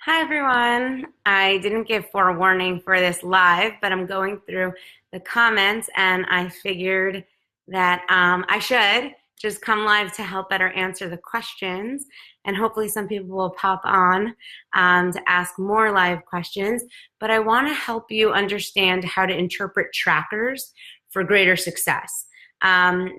Hi everyone. I didn't give forewarning for this live, but I'm going through the comments and I figured that I should just come live to help better answer the questions. And hopefully some people will pop on to ask more live questions. But I want to help you understand how to interpret trackers for greater success.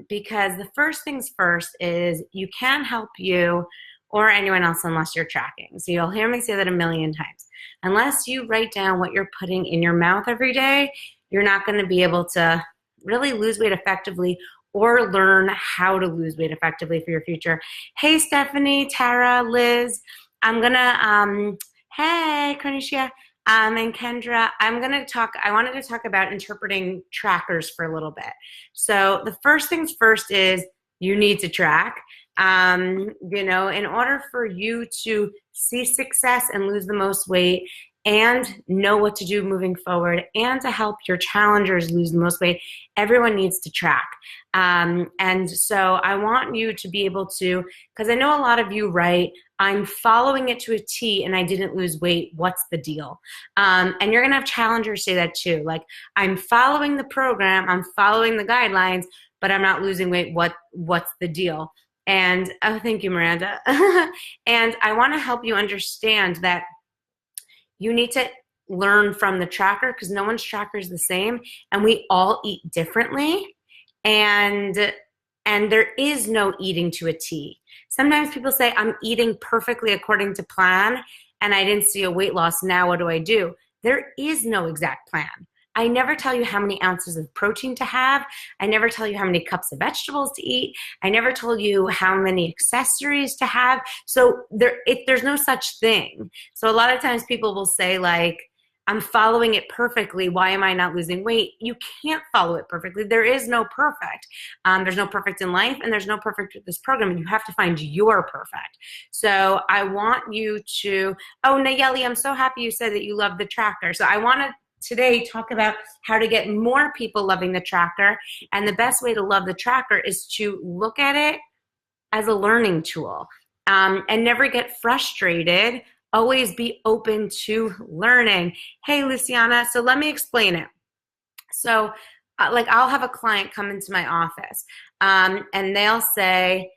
Because the first things first is you can help you or anyone else unless you're tracking. So you'll hear me say that a million times. Unless you write down what you're putting in your mouth every day, you're not going to be able to really lose weight effectively or learn how to lose weight effectively for your future. Hey, Stephanie, Tara, Liz. I'm going to, hey, Cornicia, and Kendra, I wanted to talk about interpreting trackers for a little bit. So the first things first is you need to track. In order for you to see success and lose the most weight and know what to do moving forward and to help your challengers lose the most weight, everyone needs to track. And so I want you to be able to, because I know a lot of you write, I'm following it to a T and I didn't lose weight. What's the deal? And you're going to have challengers say that too. Like, I'm following the program, I'm following the guidelines, but I'm not losing weight. What's the deal? And oh, thank you, Miranda. And I want to help you understand that you need to learn from the tracker because no one's tracker is the same, and we all eat differently. And there is no eating to a T. Sometimes people say, I'm eating perfectly according to plan, and I didn't see a weight loss. Now what do I do? There is no exact plan. I never tell you how many ounces of protein to have. I never tell you how many cups of vegetables to eat. I never told you how many accessories to have. So there's no such thing. So a lot of times people will say like, I'm following it perfectly. Why am I not losing weight? You can't follow it perfectly. There is no perfect. There's no perfect in life, and there's no perfect with this program. And you have to find your perfect. So I want you to, oh, Nayeli, I'm so happy you said that you love the tracker. So I want to today talk about how to get more people loving the tracker. And the best way to love the tracker is to look at it as a learning tool, and never get frustrated. Always be open to learning. Hey, Luciana, so let me explain it. So like I'll have a client come into my office, and they'll say,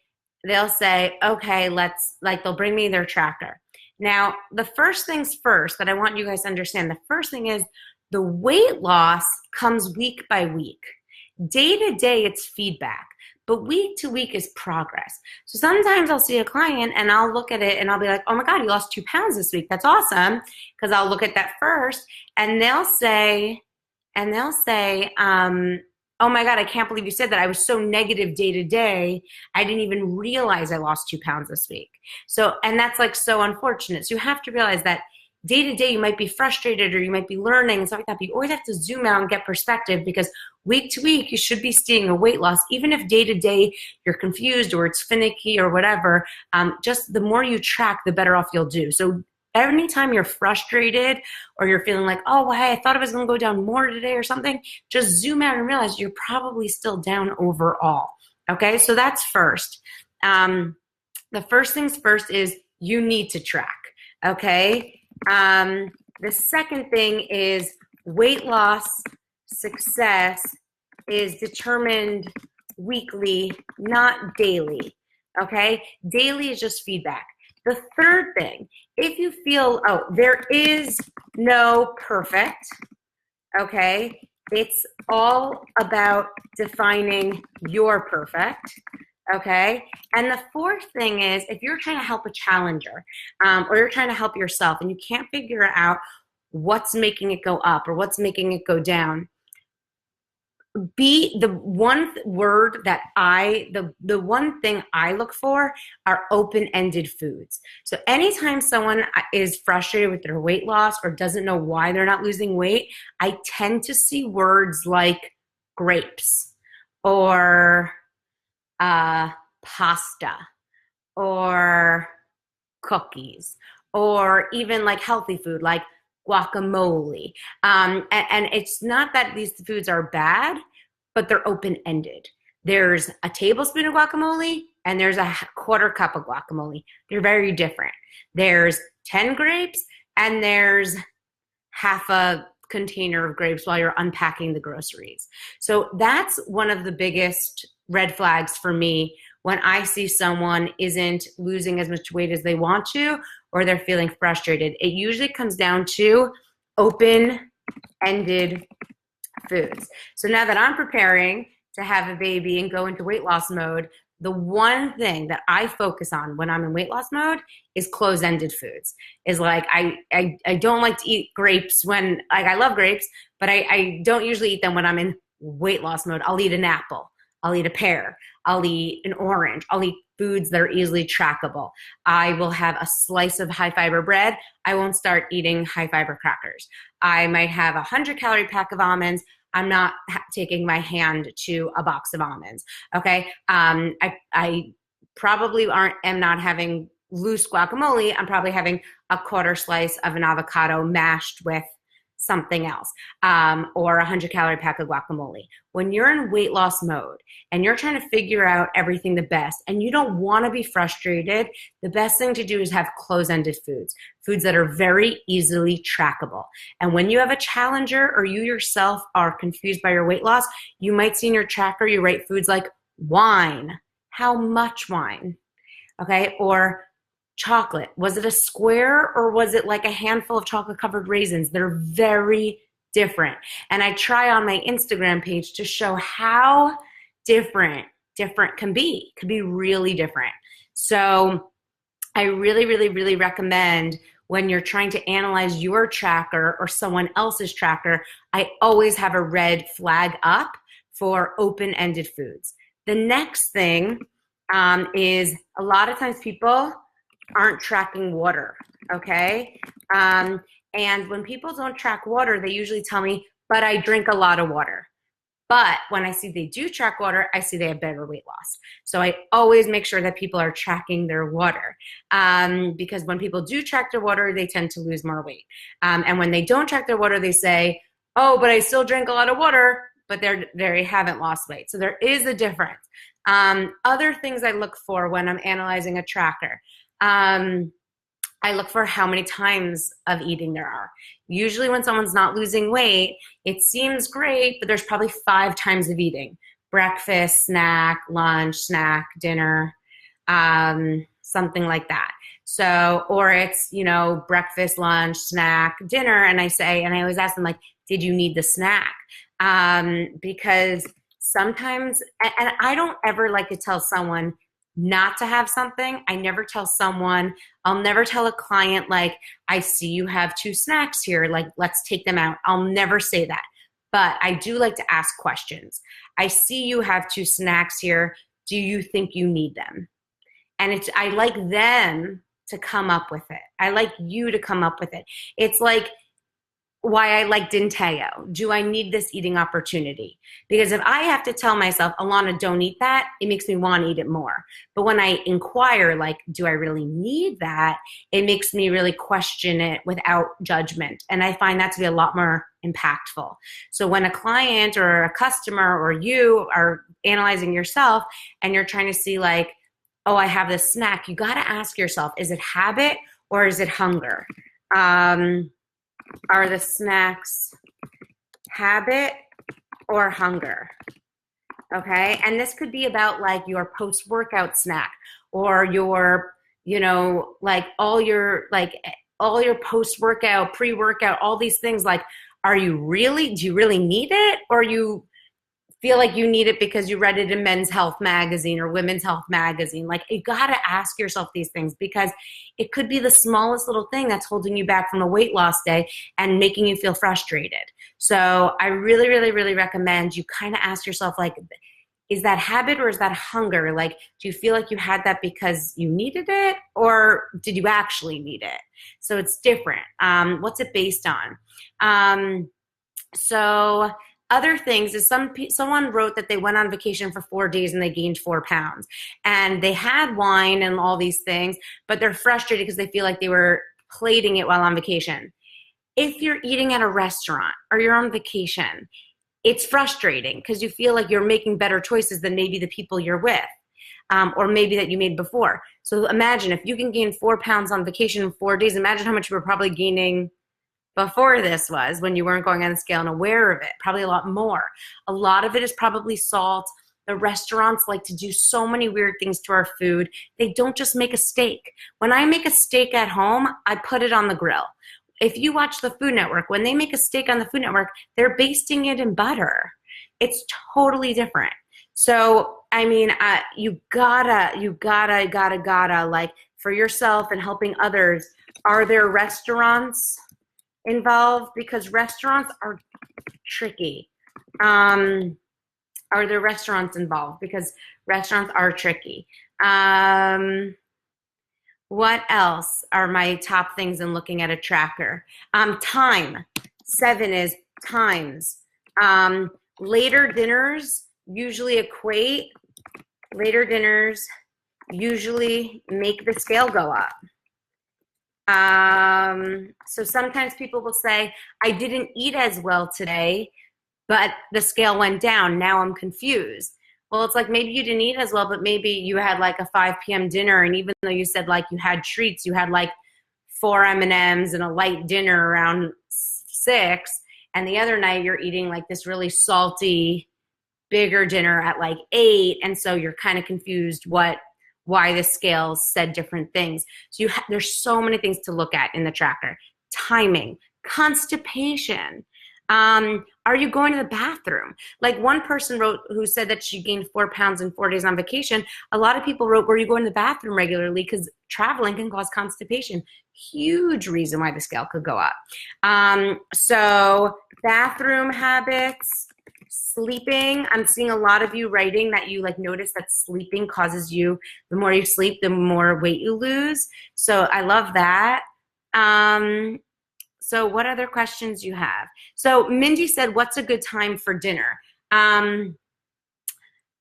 okay, they'll bring me their tracker. Now, the first things first that I want you guys to understand, the first thing is the weight loss comes week by week. Day to day, it's feedback, but week to week is progress. So sometimes I'll see a client and I'll look at it and I'll be like, oh my God, you lost 2 pounds this week. That's awesome. Because I'll look at that first and they'll say, oh my God, I can't believe you said that. I was so negative day to day. I didn't even realize I lost 2 pounds this week. So, and that's like so unfortunate. So you have to realize that day to day you might be frustrated or you might be learning and stuff like that, but you always have to zoom out and get perspective because week to week you should be seeing a weight loss. Even if day to day you're confused or it's finicky or whatever, just the more you track, the better off you'll do. So anytime you're frustrated or you're feeling like, oh, well, hey, I thought I was going to go down more today or something, just zoom out and realize you're probably still down overall. Okay, so that's first. The first things first is you need to track. Okay. The second thing is weight loss success is determined weekly, not daily. Okay, daily is just feedback. The third thing, if you feel, oh, there is no perfect, okay, it's all about defining your perfect, okay? And the fourth thing is if you're trying to help a challenger or you're trying to help yourself and you can't figure out what's making it go up or what's making it go down, the one word that the one thing I look for are open-ended foods. So anytime someone is frustrated with their weight loss or doesn't know why they're not losing weight, I tend to see words like grapes or pasta or cookies or even like healthy food like guacamole. And it's not that these foods are bad, but they're open-ended. There's a tablespoon of guacamole and there's a quarter cup of guacamole. They're very different. There's 10 grapes and there's half a container of grapes while you're unpacking the groceries. So that's one of the biggest red flags for me when I see someone isn't losing as much weight as they want to, or they're feeling frustrated. It usually comes down to open-ended foods. So now that I'm preparing to have a baby and go into weight loss mode, the one thing that I focus on when I'm in weight loss mode is closed-ended foods. Is like I don't like to eat grapes when, like, I love grapes, but I don't usually eat them when I'm in weight loss mode. I'll eat an apple. I'll eat a pear. I'll eat an orange. I'll eat foods that are easily trackable. I will have a slice of high fiber bread. I won't start eating high fiber crackers. I might have 100-calorie pack of almonds. I'm not taking my hand to a box of almonds. Okay. I probably am not having loose guacamole. I'm probably having a quarter slice of an avocado mashed with something else, or 100-calorie pack of guacamole. When you're in weight loss mode and you're trying to figure out everything the best and you don't want to be frustrated, the best thing to do is have close-ended foods that are very easily trackable. And when you have a challenger or you yourself are confused by your weight loss, you might see in your tracker, you write foods like wine. How much wine? Okay. Or chocolate. Was it a square or was it like a handful of chocolate covered raisins? They're very different. And I try on my Instagram page to show how different can be really different. So I really, really, really recommend when you're trying to analyze your tracker or someone else's tracker, I always have a red flag up for open-ended foods. The next thing is a lot of times people aren't tracking water, okay? And when people don't track water, they usually tell me, but I drink a lot of water. But when I see they do track water, I see they have better weight loss. So I always make sure that people are tracking their water, because when people do track their water, they tend to lose more weight. And when they don't track their water, they say, oh, but I still drink a lot of water, but they haven't lost weight. So there is a difference. Other things I look for when I'm analyzing a tracker. I look for how many times of eating there are. Usually when someone's not losing weight, it seems great, but there's probably 5 times of eating. Breakfast, snack, lunch, snack, dinner, something like that. So, or it's, breakfast, lunch, snack, dinner. And I always ask them, like, did you need the snack? Because sometimes, and I don't ever like to tell someone not to have something. I never tell someone, I'll never tell a client, like, I see you have 2 snacks here, like, let's take them out. I'll never say that. But I do like to ask questions. I see you have 2 snacks here. Do you think you need them? And I like them to come up with it. I like you to come up with it. It's like why I like Dinteo. Do I need this eating opportunity? Because if I have to tell myself, Alana, don't eat that, it makes me want to eat it more. But when I inquire, like, do I really need that? It makes me really question it without judgment. And I find that to be a lot more impactful. So when a client or a customer or you are analyzing yourself and you're trying to see, like, oh, I have this snack, you got to ask yourself, is it habit or is it hunger? Are the snacks habit or hunger? Okay. And this could be about, like, your post-workout snack or your, like all your post-workout, pre-workout, all these things. Like, do you really need it? Or you feel like you need it because you read it in Men's Health magazine or Women's Health magazine? Like, you got to ask yourself these things, because it could be the smallest little thing that's holding you back from a weight loss day and making you feel frustrated. So I really, really, really recommend you kind of ask yourself, like, is that habit or is that hunger? Like, do you feel like you had that because you needed it, or did you actually need it? So it's different. What's it based on? So other things is someone wrote that they went on vacation for 4 days and they gained 4 pounds, and they had wine and all these things, but they're frustrated because they feel like they were plating it while on vacation. If you're eating at a restaurant or you're on vacation, it's frustrating because you feel like you're making better choices than maybe the people you're with, or maybe that you made before. So imagine if you can gain 4 pounds on vacation in 4 days, imagine how much you were probably gaining before this was when you weren't going on the scale and aware of it, probably a lot more. A lot of it is probably salt. The restaurants like to do so many weird things to our food. They don't just make a steak. When I make a steak at home, I put it on the grill. If you watch the Food Network, when they make a steak on the Food Network, they're basting it in butter. It's totally different. So, I mean, you gotta, like, for yourself and helping others, are there restaurants involved? Because restaurants are tricky. Are there restaurants involved? Because restaurants are tricky. What else are my top things in looking at a tracker? Time. 7 is times. Later dinners usually make the scale go up. So sometimes people will say, I didn't eat as well today, but the scale went down. Now I'm confused. Well, it's like maybe you didn't eat as well, but maybe you had like a 5 p.m. dinner, and even though you said like you had treats, you had like 4 M&Ms and a light dinner around 6, and the other night you're eating like this really salty, bigger dinner at like 8, and so you're kind of confused why the scales said different things. So there's so many things to look at in the tracker. Timing, constipation. Are you going to the bathroom? Like one person wrote who said that she gained 4 pounds in 4 days on vacation. A lot of people wrote, were you going to the bathroom regularly? Because traveling can cause constipation. Huge reason why the scale could go up. So bathroom habits, sleeping. I'm seeing a lot of you writing that you like notice that sleeping causes you, the more you sleep, the more weight you lose. So I love that. So what other questions you have? So Mindy said, what's a good time for dinner?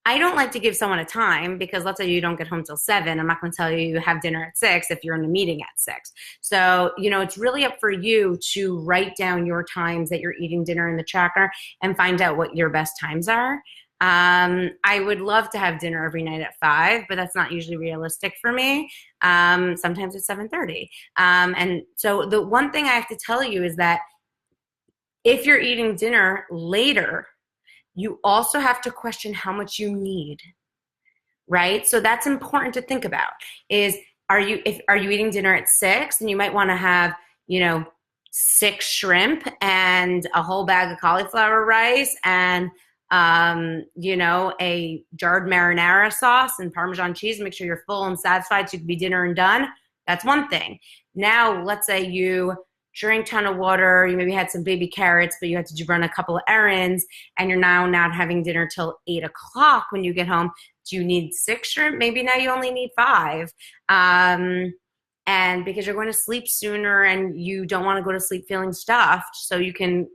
I don't like to give someone a time because let's say you don't get home till 7. I'm not going to tell you have dinner at 6 if you're in a meeting at 6. So, it's really up for you to write down your times that you're eating dinner in the tracker and find out what your best times are. I would love to have dinner every night at 5, but that's not usually realistic for me. Sometimes it's 7:30. And so the one thing I have to tell you is that if you're eating dinner later, you also have to question how much you need, right? So that's important to think about is, are you eating dinner at 6 and you might want to have, 6 shrimp and a whole bag of cauliflower rice and a jarred marinara sauce and Parmesan cheese, make sure you're full and satisfied so you can be dinner and done. That's one thing. Now, let's say you drank a ton of water, you maybe had some baby carrots, but you had to run a couple of errands, and you're now not having dinner till 8 o'clock when you get home. Do you need 6 shrimp? Maybe now you only need 5. And because you're going to sleep sooner and you don't want to go to sleep feeling stuffed, so you can,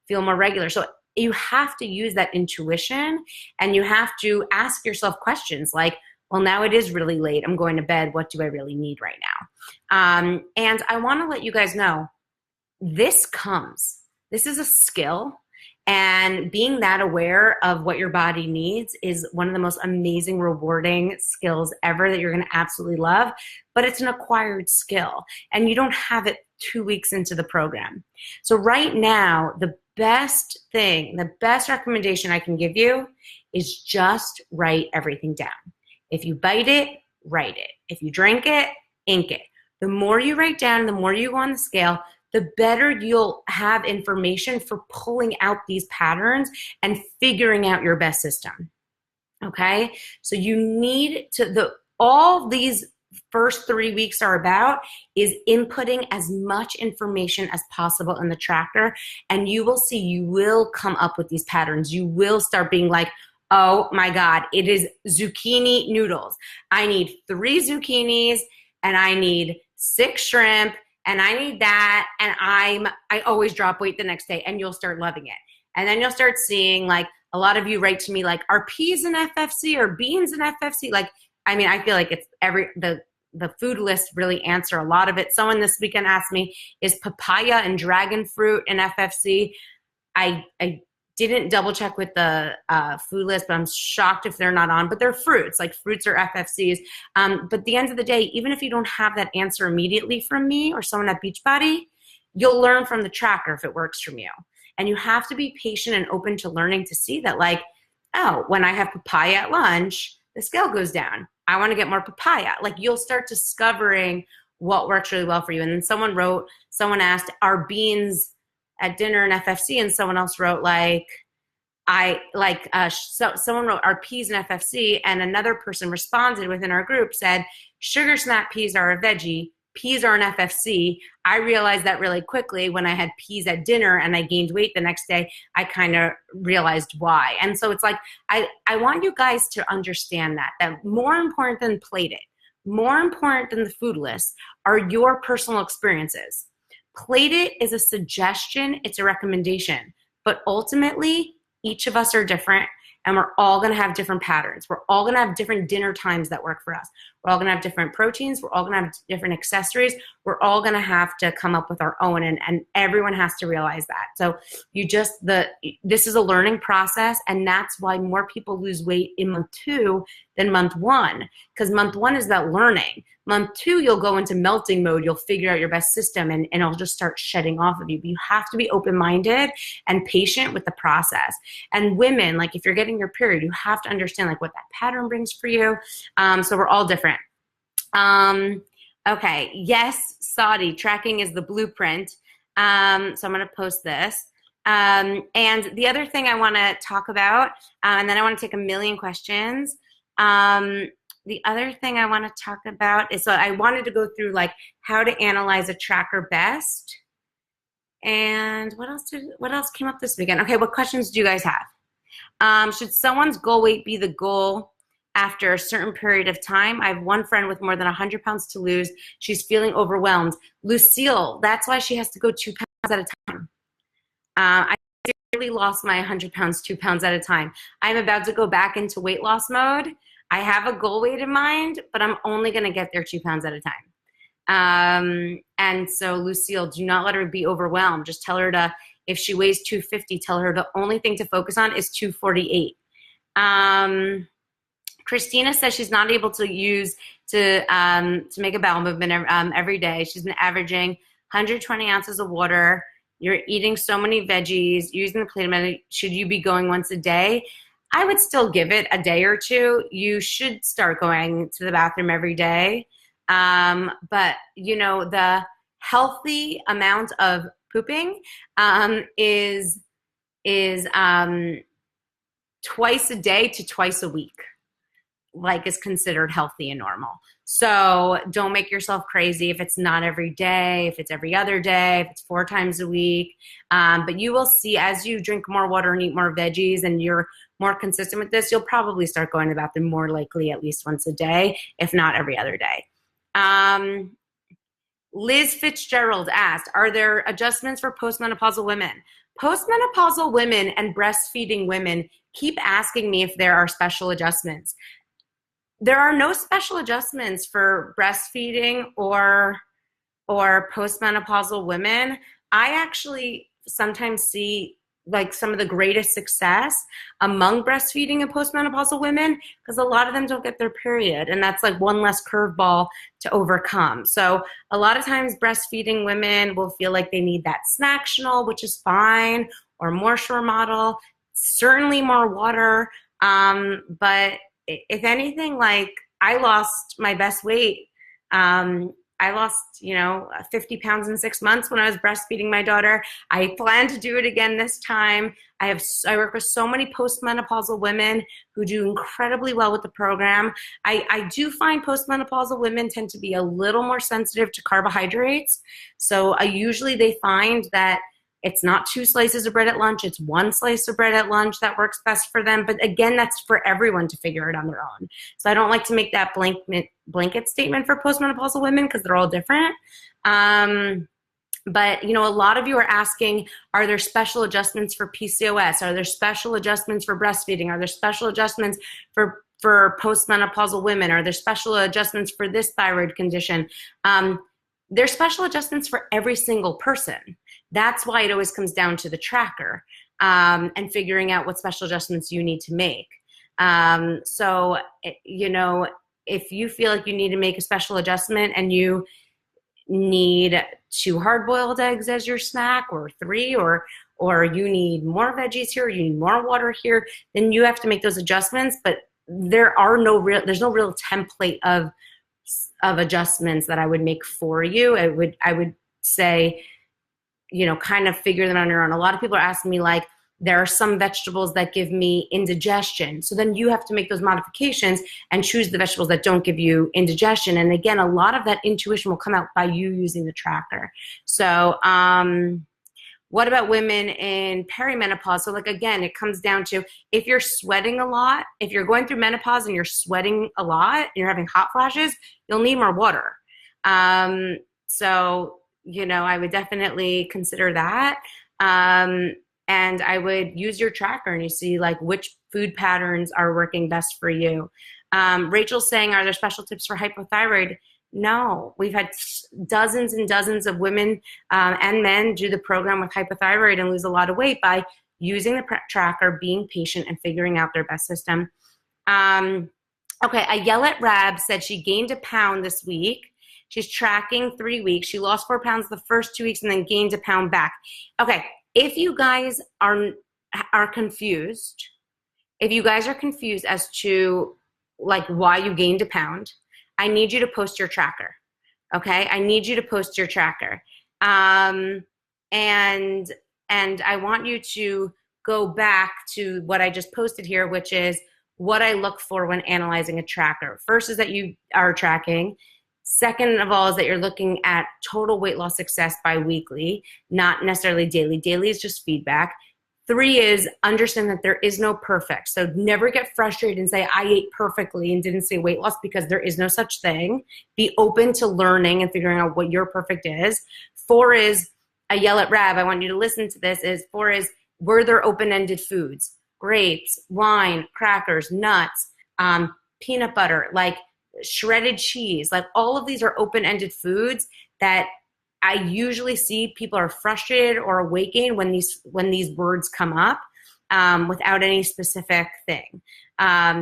feel more regular. So you have to use that intuition, and you have to ask yourself questions like, well, now it is really late. I'm going to bed. What do I really need right now? And I want to let you guys know, this is a skill, and being that aware of what your body needs is one of the most amazing, rewarding skills ever that you're going to absolutely love, but it's an acquired skill, and you don't have it 2 weeks into the program. So right now, the best recommendation I can give you is just write everything down. If you bite it, write it. If you drink it, ink it. The more you write down, the more you go on the scale, the better you'll have information for pulling out these patterns and figuring out your best system. Okay? So you need to, all these first 3 weeks are about is inputting as much information as possible in the tracker, and you will see you will come up with these patterns. You will start being like, oh my God, it is zucchini noodles. I need 3 zucchinis and I need 6 shrimp and I need that, and I always drop weight the next day, and you'll start loving it. And then you'll start seeing, like, a lot of you write to me like, are peas in FFC or beans in FFC? Like, I mean, I feel like it's the food lists really answer a lot of it. Someone this weekend asked me, is papaya and dragon fruit in FFC? I didn't double check with the food list, but I'm shocked if they're not on. But they're fruits, like fruits or FFCs. But at the end of the day, even if you don't have that answer immediately from me or someone at Beachbody, you'll learn from the tracker if it works from you. And you have to be patient and open to learning to see that, like, oh, when I have papaya at lunch, the scale goes down. I want to get more papaya. Like, you'll start discovering what works really well for you. And then someone asked, are beans at dinner and FFC? And someone else wrote, like, someone wrote, are peas and FFC? And another person responded within our group, said, sugar snap peas are a veggie. Peas are an FFC. I realized that really quickly when I had peas at dinner and I gained weight the next day. I kind of realized why. And so it's like, I want you guys to understand that more important than plated, more important than the food list are your personal experiences. Plated is a suggestion, it's a recommendation, but ultimately each of us are different. And we're all going to have different patterns. We're all going to have different dinner times that work for us. We're all going to have different proteins. We're all going to have different accessories. We're all going to have to come up with our own, and everyone has to realize that. So this is a learning process, and that's why more people lose weight in month 2 than month 1, because month 1 is about learning. Month 2, you'll go into melting mode. You'll figure out your best system, and it'll just start shedding off of you. But you have to be open-minded and patient with the process. And women, like if you're getting your period, you have to understand like what that pattern brings for you. So we're all different. Okay. Yes, Saudi, tracking is the blueprint. So I'm going to post this. And the other thing I want to talk about, and then I want to take a million questions. The other thing I want to talk about is, so I wanted to go through like how to analyze a tracker best. And what else came up this weekend? Okay, what questions do you guys have? Should someone's goal weight be the goal after a certain period of time? I have one friend with more than 100 pounds to lose. She's feeling overwhelmed. Lucille, that's why she has to go 2 pounds at a time. I really lost my 100 pounds, 2 pounds at a time. I'm about to go back into weight loss mode. I have a goal weight in mind, but I'm only going to get there 2 pounds at a time. And so Lucille, do not let her be overwhelmed. Just tell her to, if she weighs 250, tell her the only thing to focus on is 248. Christina says she's not able to make a bowel movement every day. She's been averaging 120 ounces of water. You're eating so many veggies, using the plate method. Should you be going once a day? I would still give it a day or two. You should start going to the bathroom every day. But you know, the healthy amount of pooping is twice a day to twice a week, like is considered healthy and normal. So don't make yourself crazy if it's not every day, if it's every other day, if it's 4 times a week. But you will see as you drink more water and eat more veggies and you're more consistent with this, you'll probably start going to the bathroom more likely at least once a day, if not every other day. Liz Fitzgerald asked, are there adjustments for postmenopausal women? Postmenopausal women and breastfeeding women keep asking me if there are special adjustments. There are no special adjustments for breastfeeding or postmenopausal women. I actually sometimes see like some of the greatest success among breastfeeding and postmenopausal women because a lot of them don't get their period, and that's like one less curveball to overcome. So a lot of times breastfeeding women will feel like they need that Snactional, which is fine, or more Shore model, certainly more water. But if anything, like I lost my best weight. I lost, 50 pounds in 6 months when I was breastfeeding my daughter. I plan to do it again this time. I work with so many postmenopausal women who do incredibly well with the program. I do find postmenopausal women tend to be a little more sensitive to carbohydrates. So usually they find that it's not 2 slices of bread at lunch, it's 1 slice of bread at lunch that works best for them. But again, that's for everyone to figure it on their own. So I don't like to make that blanket statement for postmenopausal women because they're all different. But, a lot of you are asking, are there special adjustments for PCOS? Are there special adjustments for breastfeeding? Are there special adjustments for postmenopausal women? Are there special adjustments for this thyroid condition? There's special adjustments for every single person. That's why it always comes down to the tracker. and figuring out what special adjustments you need to make. So, you know, if you feel like you need to make a special adjustment and you need 2 hard-boiled eggs as your snack, or 3, or you need more veggies here, or you need more water here, then you have to make those adjustments. But there's no real template of adjustments that I would make for you. I would say, you know, kind of figure them on your own. A lot of people are asking me, like, there are some vegetables that give me indigestion. So then you have to make those modifications and choose the vegetables that don't give you indigestion. And again, a lot of that intuition will come out by you using the tracker. So what about women in perimenopause? So, like, again, it comes down to, if you're sweating a lot, if you're going through menopause and you're sweating a lot and you're having hot flashes, you'll need more water. So, you know, I would definitely consider that. And I would use your tracker and you see, like, which food patterns are working best for you. Rachel's saying, are there special tips for hypothyroid? No, we've had dozens and dozens of women and men do the program with hypothyroid and lose a lot of weight by using the tracker, being patient, and figuring out their best system. Okay, Ayelet Rab said she gained a pound this week. She's tracking 3 weeks. She lost 4 pounds the first 2 weeks and then gained a pound back. Okay, if you guys are confused, as to, like, why you gained a pound, I need you to post your tracker. Okay, I need you to post your tracker, and I want you to go back to what I just posted here, which is what I look for when analyzing a tracker. First is that you are tracking. Second of all is that you're looking at total weight loss success biweekly, not necessarily daily. Daily is just feedback. 3 is understand that there is no perfect. So never get frustrated and say, I ate perfectly and didn't see weight loss, because there is no such thing. Be open to learning and figuring out what your perfect is. 4 is, Ayelet Rab, I want you to listen to this, is 4 is, were there open-ended foods? Grapes, wine, crackers, nuts, peanut butter, like shredded cheese, like all of these are open-ended foods that I usually see people are frustrated or awakened when these words come up without any specific thing.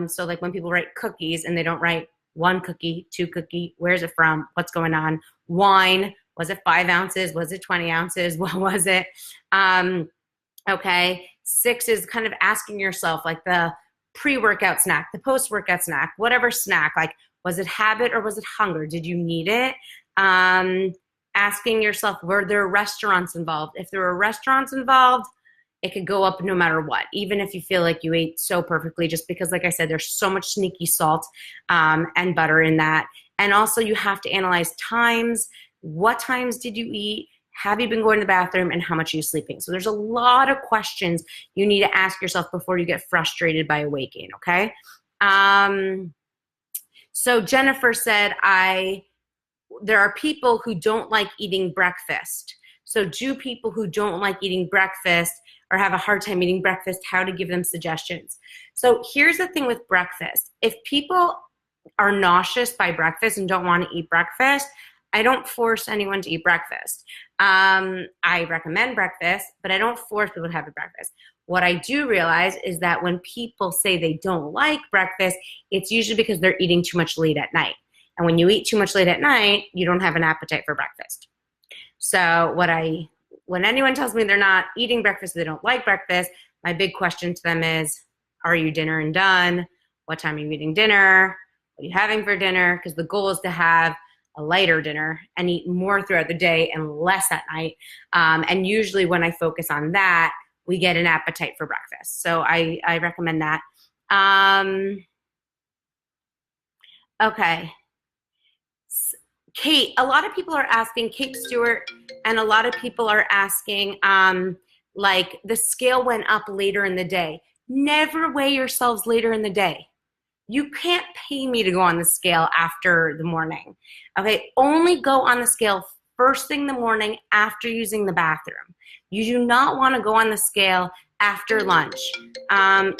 So, like, when people write cookies and they don't write 1 cookie, 2 cookie, where's it from, what's going on? Wine, was it 5 ounces? Was it 20 ounces? What was it? Okay. 6 is kind of asking yourself, like, the pre-workout snack, the post-workout snack, whatever snack, like, was it habit or was it hunger? Did you need it? Asking yourself, were there restaurants involved? If there were restaurants involved, it could go up no matter what, even if you feel like you ate so perfectly, just because, like I said, there's so much sneaky salt and butter in that. And also, you have to analyze times. What times did you eat? Have you been going to the bathroom? And how much are you sleeping? So there's a lot of questions you need to ask yourself before you get frustrated by a weight gain, okay? So Jennifer said, there are people who don't like eating breakfast. So do people who don't like eating breakfast or have a hard time eating breakfast, how to give them suggestions. So here's the thing with breakfast. If people are nauseous by breakfast and don't want to eat breakfast, I don't force anyone to eat breakfast. I recommend breakfast, but I don't force people to have a breakfast. What I do realize is that when people say they don't like breakfast, it's usually because they're eating too much late at night. And when you eat too much late at night, you don't have an appetite for breakfast. So when anyone tells me they're not eating breakfast, they don't like breakfast, my big question to them is, are you dinner and done? What time are you eating dinner? What are you having for dinner? Because the goal is to have a lighter dinner and eat more throughout the day and less at night. And usually when I focus on that, we get an appetite for breakfast. So I recommend that. Okay. Kate, a lot of people are asking, Kate Stewart, and a lot of people are asking, like, the scale went up later in the day. Never weigh yourselves later in the day. You can't pay me to go on the scale after the morning. Okay, only go on the scale first thing in the morning after using the bathroom. You do not want to go on the scale after lunch.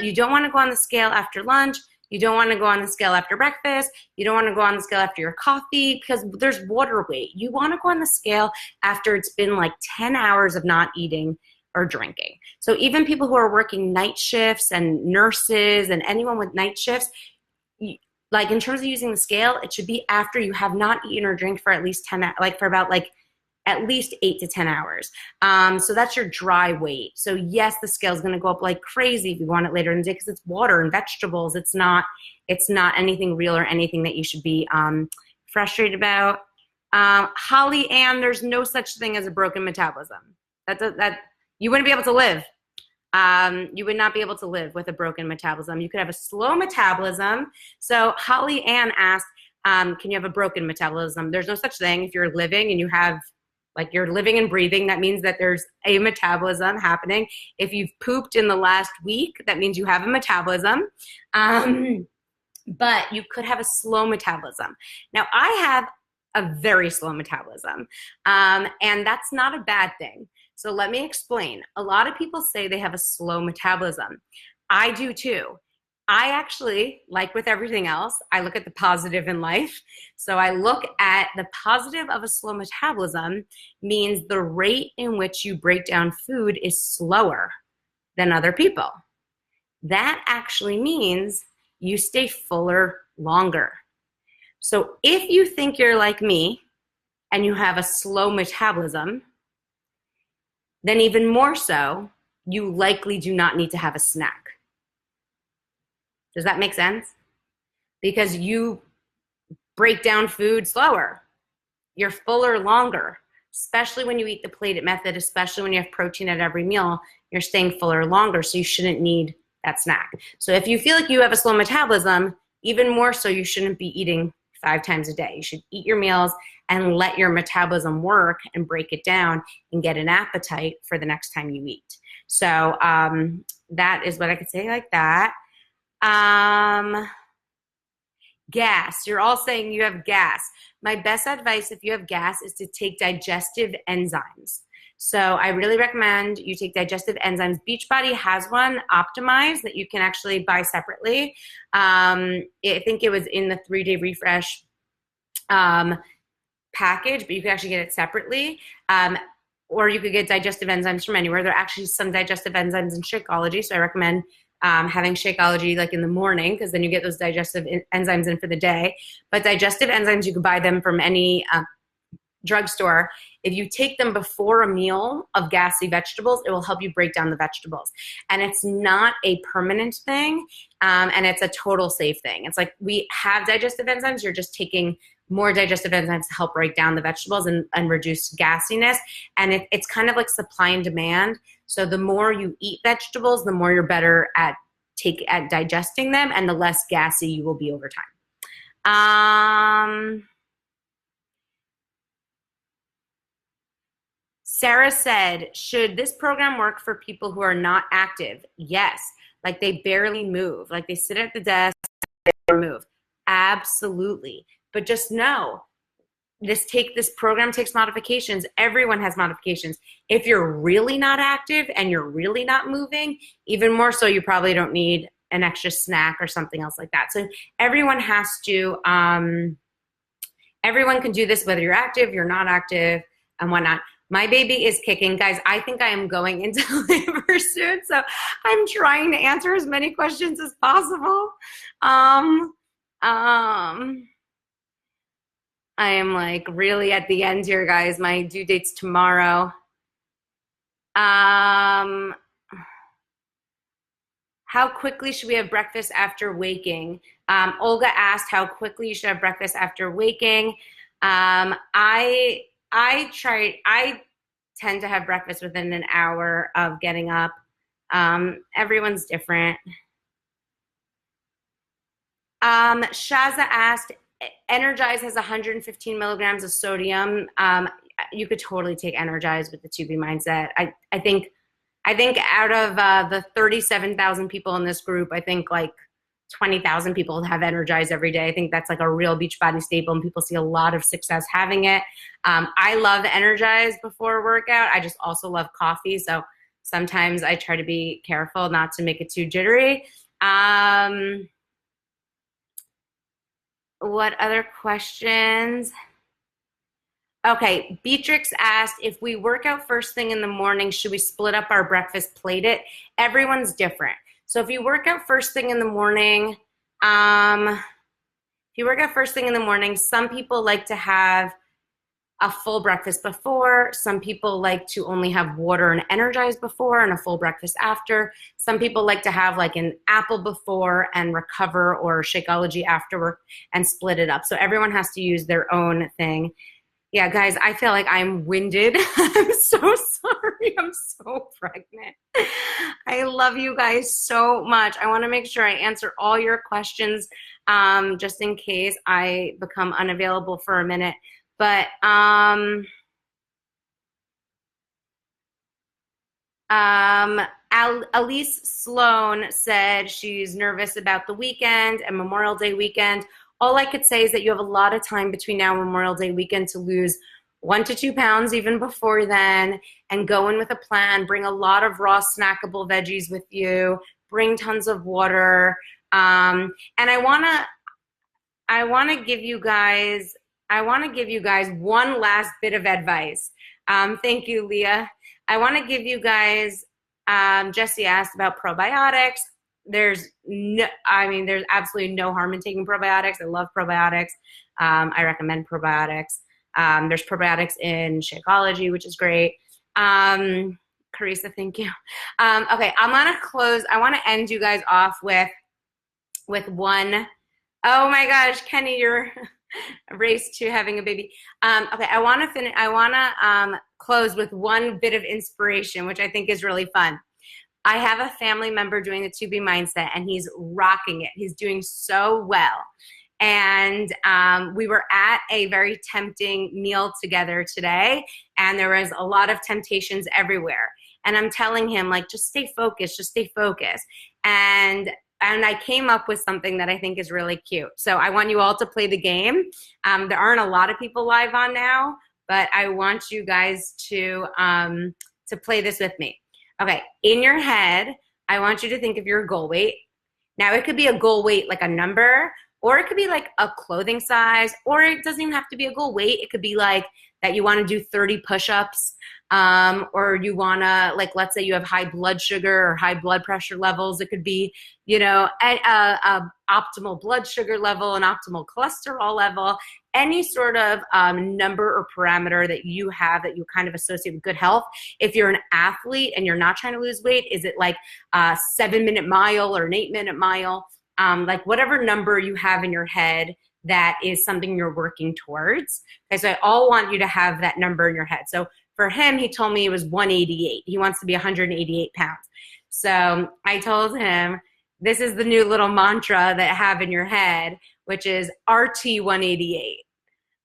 You don't want to go on the scale after lunch. You don't want to go on the scale after breakfast. You don't want to go on the scale after your coffee because there's water weight. You want to go on the scale after it's been like 10 hours of not eating or drinking. So even people who are working night shifts and nurses and anyone with night shifts, like in terms of using the scale, it should be after you have not eaten or drank for at least 10, like for about like at least 8 to 10 hours. So that's your dry weight. So yes, the scale is going to go up like crazy if you want it later in the day because it's water and vegetables. It's not anything real or anything that you should be frustrated about. Holly Ann, there's no such thing as a broken metabolism. That you wouldn't be able to live. You would not be able to live with a broken metabolism. You could have a slow metabolism. So Holly Ann asked, can you have a broken metabolism? There's no such thing. If you're living and you have, like, you're living and breathing, that means that there's a metabolism happening. If you've pooped in the last week, that means you have a metabolism. But you could have a slow metabolism. Now, I have a very slow metabolism, and that's not a bad thing. So let me explain. A lot of people say they have a slow metabolism. I do too. I actually, like with everything else, I look at the positive in life. So I look at the positive of a slow metabolism means the rate in which you break down food is slower than other people. That actually means you stay fuller longer. So if you think you're like me and you have a slow metabolism, then even more so, you likely do not need to have a snack. Does that make sense? Because you break down food slower. You're fuller longer, especially when you eat the plated method, especially when you have protein at every meal, you're staying fuller longer, so you shouldn't need that snack. So if you feel like you have a slow metabolism, even more so, you shouldn't be eating 5 times a day. You should eat your meals and let your metabolism work and break it down and get an appetite for the next time you eat. So that is what I could say like that. Gas. You're all saying you have gas. My best advice if you have gas is to take digestive enzymes. So I really recommend you take digestive enzymes. Beachbody has one, optimized, that you can actually buy separately. I think it was in the 3-day refresh package, but you can actually get it separately. Or you could get digestive enzymes from anywhere. There are actually some digestive enzymes in Shakeology, so I recommend having Shakeology like in the morning, because then you get those digestive enzymes in for the day. But digestive enzymes, you can buy them from any drugstore. If you take them before a meal of gassy vegetables, it will help you break down the vegetables. And it's not a permanent thing, and it's a total safe thing. It's like we have digestive enzymes, you're just taking more digestive enzymes to help break down the vegetables and reduce gassiness. And it's kind of like supply and demand. So the more you eat vegetables, the more you're better at digesting them, and the less gassy you will be over time. Sarah said, should this program work for people who are not active? Yes. Like they barely move. Like they sit at the desk, they barely move. Absolutely. But just know, this program takes modifications. Everyone has modifications. If you're really not active and you're really not moving, even more so, you probably don't need an extra snack or something else like that. So everyone has to, everyone can do this, whether you're active, you're not active, and whatnot. My baby is kicking. Guys, I think I am going into labor soon, so I'm trying to answer as many questions as possible. I am like really at the end here, guys. My due date's tomorrow. How quickly should we have breakfast after waking? Olga asked how quickly you should have breakfast after waking. I tend to have breakfast within an hour of getting up. Everyone's different. Shaza asked, Energize has 115 milligrams of sodium. You could totally take Energize with the 2B mindset. I think out of the 37,000 people in this group, I think like 20,000 people have Energize every day. I think that's like a real Beachbody staple, and people see a lot of success having it. I love Energize before a workout. I just also love coffee, so sometimes I try to be careful not to make it too jittery. What other questions? Okay, Beatrix asked, if we work out first thing in the morning, should we split up our breakfast, plate it? Everyone's different. So if you work out first thing in the morning, some people like to have a full breakfast before. Some people like to only have water and energize before and a full breakfast after. Some people like to have like an apple before and recover or Shakeology afterward and split it up. So everyone has to use their own thing. Yeah, guys, I feel like I'm winded. I'm so sorry. I'm so pregnant. I love you guys so much. I want to make sure I answer all your questions just in case I become unavailable for a minute. But Elise Sloan said she's nervous about the weekend and Memorial Day weekend. All I could say is that you have a lot of time between now and Memorial Day weekend to lose 1 to 2 pounds even before then, and go in with a plan. Bring a lot of raw snackable veggies with you. Bring tons of water. And I want to give you guys one last bit of advice. Thank you, Leah. I want to give you guys, Jesse asked about probiotics. There's absolutely no harm in taking probiotics. I love probiotics. I recommend probiotics. There's probiotics in Shakeology, which is great. Carissa, thank you. Okay, I'm gonna close. I want to end you guys off with one. Oh my gosh, Kenny, you're race to having a baby. Okay, I want to close with one bit of inspiration, which I think is really fun. I have a family member doing the 2B mindset, and he's rocking it. He's doing so well. And we were at a very tempting meal together today, and there was a lot of temptations everywhere. And I'm telling him, like, just stay focused, just stay focused. And I came up with something that I think is really cute. So I want you all to play the game. There aren't a lot of people live on now, but I want you guys to play this with me. Okay, in your head, I want you to think of your goal weight. Now, it could be a goal weight like a number, or it could be like a clothing size, or it doesn't even have to be a goal weight. It could be like that you want to do 30 push-ups, or you want to, like, let's say you have high blood sugar or high blood pressure levels. It could be, you know, a optimal blood sugar level, an optimal cholesterol level, any sort of number or parameter that you have that you kind of associate with good health. If you're an athlete and you're not trying to lose weight, is it like a 7-minute mile or an 8-minute mile? Like whatever number you have in your head that is something you're working towards. Okay, so I all want you to have that number in your head. So for him, he told me it was 188. He wants to be 188 pounds. So I told him, this is the new little mantra that I have in your head, which is RT 188.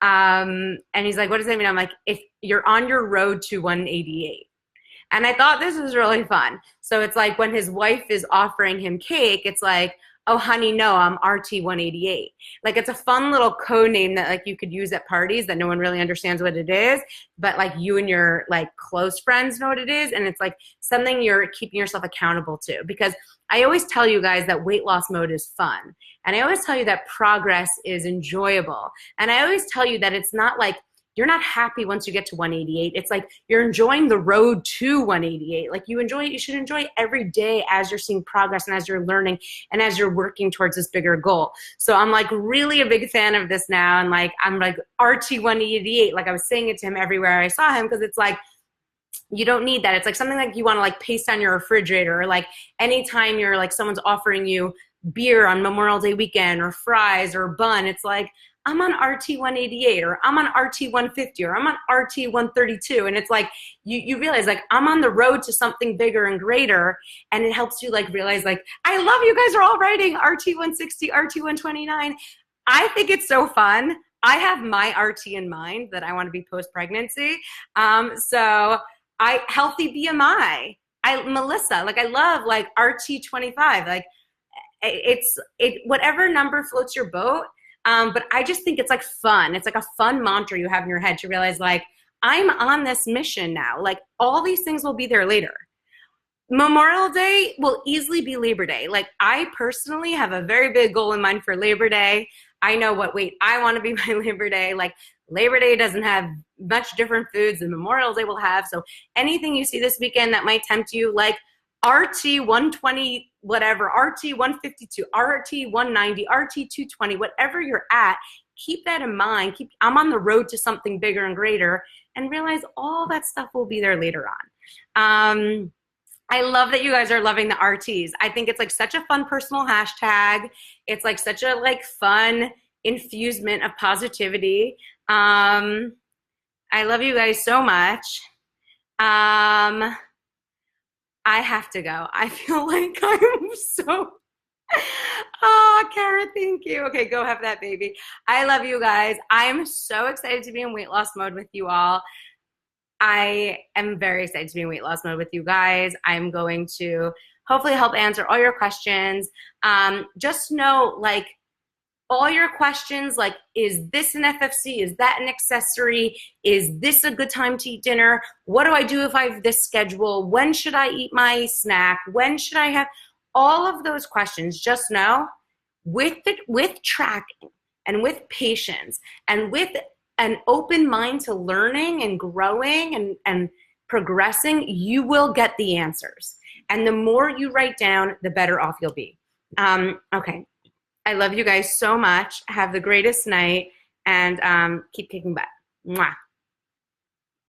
And he's like, what does that mean? I'm like, if you're on your road to 188. And I thought this was really fun. So it's like when his wife is offering him cake, it's like, oh, honey, no, I'm RT 188. Like, it's a fun little code name that, like, you could use at parties that no one really understands what it is, but, like, you and your, like, close friends know what it is, and it's, like, something you're keeping yourself accountable to. Because I always tell you guys that weight loss mode is fun, and I always tell you that progress is enjoyable, and I always tell you that it's not, like, you're not happy once you get to 188. It's like you're enjoying the road to 188. Like you should enjoy every day as you're seeing progress and as you're learning and as you're working towards this bigger goal. So I'm like really a big fan of this now. And like, I'm like RT 188. Like I was saying it to him everywhere I saw him, because it's like, you don't need that. It's like something like you want to like paste on your refrigerator, or like anytime you're like someone's offering you beer on Memorial Day weekend or fries or a bun, it's like, I'm on RT 188 or I'm on RT 150 or I'm on RT 132. And it's like, you realize like I'm on the road to something bigger and greater. And it helps you like realize like, I love you guys are all writing RT 160, RT 129. I think it's so fun. I have my RT in mind that I want to be post-pregnancy. So healthy BMI. Melissa, like I love like RT 25. Like whatever number floats your boat. But I just think it's like fun. It's like a fun mantra you have in your head to realize like, I'm on this mission now. Like all these things will be there later. Memorial Day will easily be Labor Day. Like I personally have a very big goal in mind for Labor Day. I know what weight I want to be by Labor Day. Like Labor Day doesn't have much different foods than Memorial Day will have. So anything you see this weekend that might tempt you, like RT 120, whatever, RT 152, RT 190, RT 220, whatever you're at, keep that in mind. I'm on the road to something bigger and greater, and realize all that stuff will be there later on. I love that you guys are loving the RTs. I think it's like such a fun personal hashtag. It's like such a like fun infusement of positivity. I love you guys so much. I have to go. I feel like I'm so, oh, Kara, thank you. Okay, go have that baby. I love you guys. I'm so excited to be in weight loss mode with you all. I am very excited to be in weight loss mode with you guys. I'm going to hopefully help answer all your questions. Just know, like, all your questions, like, is this an FFC? Is that an accessory? Is this a good time to eat dinner? What do I do if I have this schedule? When should I eat my snack? When should I have all of those questions? Just know, with tracking and with patience and with an open mind to learning and growing and progressing, you will get the answers. And the more you write down, the better off you'll be. Okay. I love you guys so much. Have the greatest night, and keep kicking butt. Mwah.